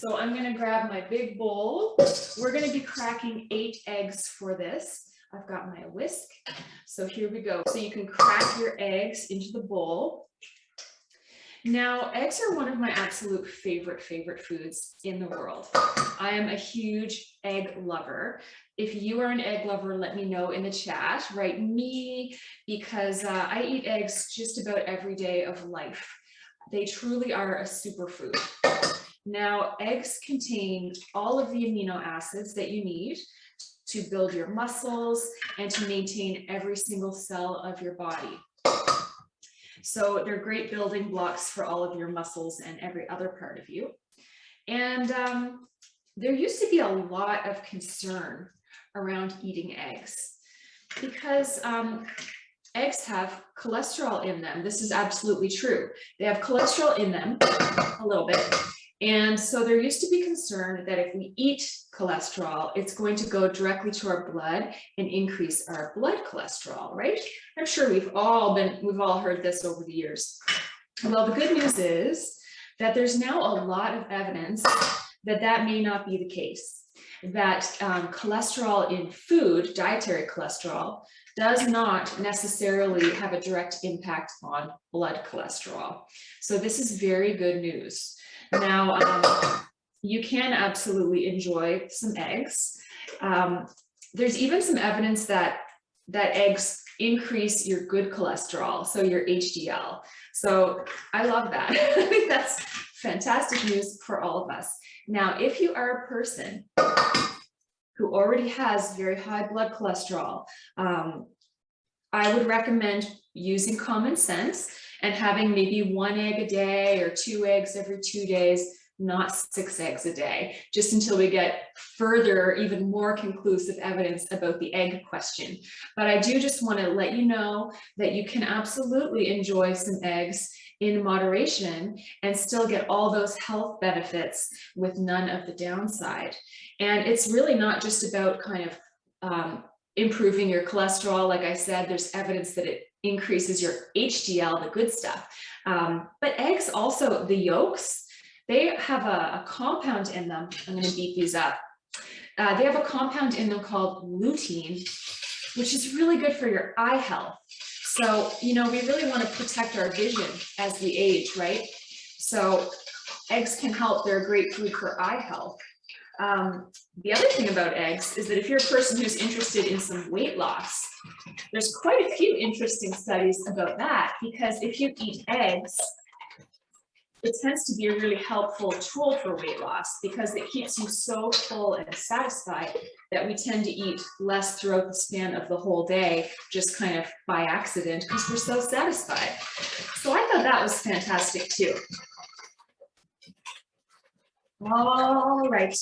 So I'm going to grab my big bowl. We're going to be cracking 8 eggs for this. I've got my whisk. So here we go. So you can crack your eggs into the bowl. Now, eggs are one of my absolute favorite foods in the world. I am a huge egg lover. If you are an egg lover, let me know in the chat. Write me, because I eat eggs just about every day of life. They truly are a superfood. Now, eggs contain all of the amino acids that you need to build your muscles and to maintain every single cell of your body. So they're great building blocks for all of your muscles and every other part of you. And there used to be a lot of concern around eating eggs because eggs have cholesterol in them. This is absolutely true. They have cholesterol in them, a little bit. And so there used to be concern that if we eat cholesterol, it's going to go directly to our blood and increase our blood cholesterol, right? I'm sure we've all heard this over the years. Well, the good news is that there's now a lot of evidence that that may not be the case, that cholesterol in food, dietary cholesterol, does not necessarily have a direct impact on blood cholesterol. So this is very good news. Now, you can absolutely enjoy some eggs. There's even some evidence that eggs increase your good cholesterol, so your HDL. So I love that. I think that's fantastic news for all of us. Now, if you are a person who already has very high blood cholesterol, I would recommend using common sense and having maybe 1 egg a day or 2 eggs every 2 days, not 6 eggs a day, just until we get further, even more conclusive evidence about the egg question. But I do just want to let you know that you can absolutely enjoy some eggs in moderation and still get all those health benefits with none of the downside. And it's really not just about kind of improving your cholesterol. Like I said, there's evidence that it increases your HDL, the good stuff. But eggs also, the yolks, they have a compound in them. I'm going to beat these up. They have a compound in them called lutein, which is really good for your eye health. So, you know, we really want to protect our vision as we age, right? So eggs can help. They're a great food for eye health. The other thing about eggs is that if you're a person who's interested in some weight loss, there's quite a few interesting studies about that, because if you eat eggs, it tends to be a really helpful tool for weight loss because it keeps you so full and satisfied that we tend to eat less throughout the span of the whole day, just kind of by accident, because we're so satisfied. So I thought that was fantastic too. All right.